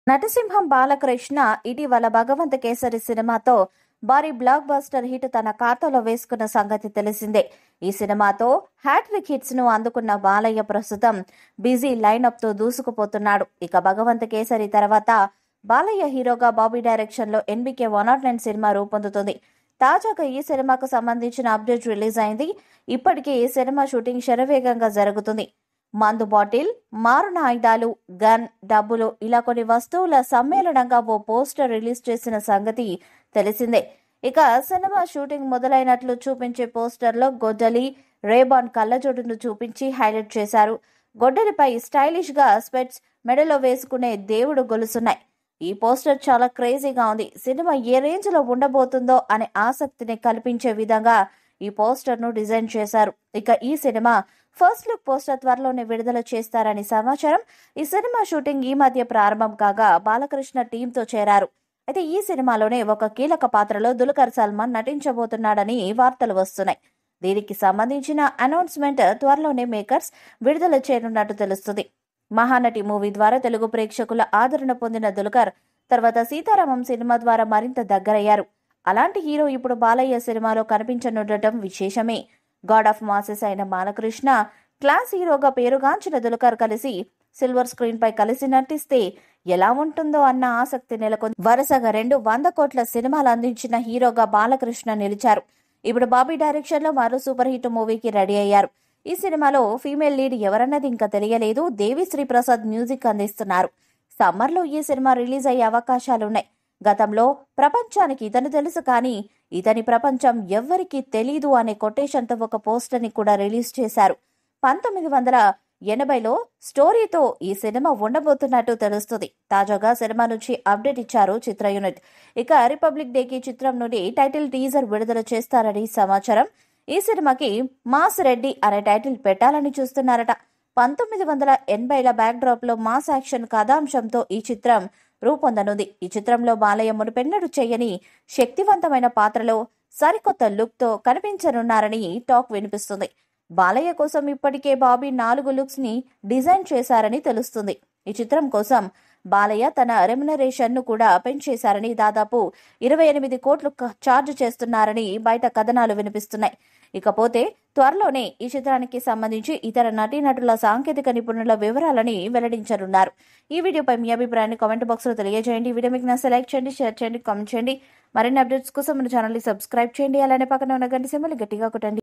నటసింహం బాలకృష్ణ ఇటీవల భగవంత్ కేసరి సినిమాతో భారీ బ్లాక్ బస్టర్ హిట్ తన ఖాతాలో వేసుకున్న సంగతి తెలిసిందే. ఈ సినిమాతో హ్యాట్రిక్ హిట్స్ ను అందుకున్న బాలయ్య ప్రస్తుతం బిజీ లైనప్ తో దూసుకుపోతున్నాడు. ఇక భగవంత్ కేసరి తర్వాత బాలయ్య హీరోగా బాబీ డైరెక్షన్ లో ఎన్బికే 109 సినిమా రూపొందుతుంది. తాజాగా ఈ సినిమాకు సంబంధించిన అప్డేట్ రిలీజ్ అయింది. ఇప్పటికే ఈ సినిమా షూటింగ్ శరవేగంగా జరుగుతుంది. మందు బాటిల్, మారున ఆయుధాలు, గన్, డబ్బులు ఇలా కొన్ని వస్తువుల సమ్మేళనంగా ఓ పోస్టర్ రిలీజ్ చేసిన సంగతి తెలిసిందే. ఇక సినిమా షూటింగ్ మొదలైనట్లు చూపించే పోస్టర్లో గొడ్డలి, రేబాన్ కళ్ళజోడును చూపించి హైలైట్ చేశారు. గొడ్డలిపై స్టైలిష్ గా స్పెట్స్, మెడలో వేసుకునే దేవుడు గొలుసున్నాయి. ఈ పోస్టర్ చాలా క్రేజీగా ఉంది. సినిమా ఏ రేంజ్ లో ఉండబోతుందో అనే ఆసక్తిని కల్పించే విధంగా ఈ పోస్టర్ ను డిజైన్ చేశారు. ఇక ఈ సినిమా ఫస్ట్ లుక్ పోస్టర్ త్వరలోనే విడుదల చేస్తారని సమాచారం. ఈ సినిమా షూటింగ్ ఈ మధ్య ప్రారంభం కాగా బాలకృష్ణ టీంతో చేరారు. అయితే ఈ సినిమాలోనే ఒక కీలక పాత్రలో దుల్కర్ సల్మాన్ నటించబోతున్నాడని వార్తలు వస్తున్నాయి. దీనికి సంబంధించిన అనౌన్స్మెంట్ త్వరలోనే మేకర్స్ విడుదల చేయనున్నట్టు తెలుస్తుంది. మహానటి మూవీ ద్వారా తెలుగు ప్రేక్షకుల ఆదరణ పొందిన దుల్కర్ తర్వాత సీతారామం సినిమా ద్వారా మరింత దగ్గరయ్యారు. అలాంటి హీరో ఇప్పుడు బాలయ్య సినిమాలో కనిపించనుండటం విశేషమే. గాడ్ ఆఫ్ మాసెస్ అయిన బాలకృష్ణ, క్లాస్ హీరోగా పేరుగాంచిన దుల్కర్ కలిసి సిల్వర్ స్క్రీన్ పై కలిసి నటిస్తే ఎలా ఉంటుందో అన్న ఆసక్తి నెలకొంది. వరుసగా 200 కోట్ల సినిమాలు అందించిన హీరోగా బాలకృష్ణ నిలిచారు. ఇప్పుడు బాబీ డైరెక్షన్ లో మరో సూపర్ హిట్ మూవీకి రెడీ అయ్యారు. ఈ సినిమాలో ఫీమేల్ లీడ్ ఎవరన్నది ఇంకా తెలియలేదు. దేవిశ్రీ ప్రసాద్ మ్యూజిక్ అందిస్తున్నారు. సమ్మర్ లో ఈ సినిమా రిలీజ్ అయ్యే అవకాశాలున్నాయి. గతంలో ప్రపంచానికి ఇతను తెలుసు కానీ ఇతని ప్రపంచం ఎవ్వరికీ తెలీదు అనే కొటేషన్తో ఒక పోస్టర్ ని కూడా రిలీజ్ చేశారు. 1980లో స్టోరీతో ఈ సినిమా ఉండబోతున్నట్టు తెలుస్తుంది. తాజాగా సినిమా నుంచి అప్డేట్ ఇచ్చారు చిత్ర యూనిట్. ఇక రిపబ్లిక్ డేకి చిత్రం నుండి టైటిల్ టీజర్ విడుదల చేస్తారని సమాచారం. ఈ సినిమాకి మాస్ రెడ్డి అనే టైటిల్ పెట్టాలని చూస్తున్నారట. 1980ల బ్యాక్ డ్రాప్ లో మాస్ యాక్షన్ కథాంశంతో ఈ చిత్రం రూపొందనుంది. ఈ చిత్రంలో బాలయ్య మునుపెన్నడూ చేయని శక్తివంతమైన పాత్రలో సరికొత్త లుక్ తో కనిపించనున్నారని టాక్ వినిపిస్తుంది. బాలయ్య కోసం ఇప్పటికే బాబీ 4 లుక్స్ ని డిజైన్ చేశారని తెలుస్తుంది. ఈ చిత్రం కోసం బాలయ్య తన రెమ్యునరేషన్ ను కూడా పెంచేశారని, దాదాపు 28 కోట్లు ఛార్జ్ చేస్తున్నారని బయట కథనాలు వినిపిస్తున్నాయి. ఇకపోతే త్వరలోనే ఈ చిత్రానికి సంబంధించి ఇతర నటీనటుల సాంకేతిక నిపుణుల వివరాలని వెల్లడించనున్నారు. ఈ వీడియోపై మీ అభిప్రాయాన్ని కామెంట్ బాక్స్ లో తెలియజేయండి. వీడియో మీకు నచ్చితే లైక్ చేయండి, షేర్ చేయండి, కామెంట్ చేయండి. మరిన్ని అప్డేట్స్ కోసం మన ఛానల్ ని సబ్స్క్రైబ్ చేయండి. అలానే పక్కన ఉన్న గంట సింబల్ గట్టిగా కొట్టండి.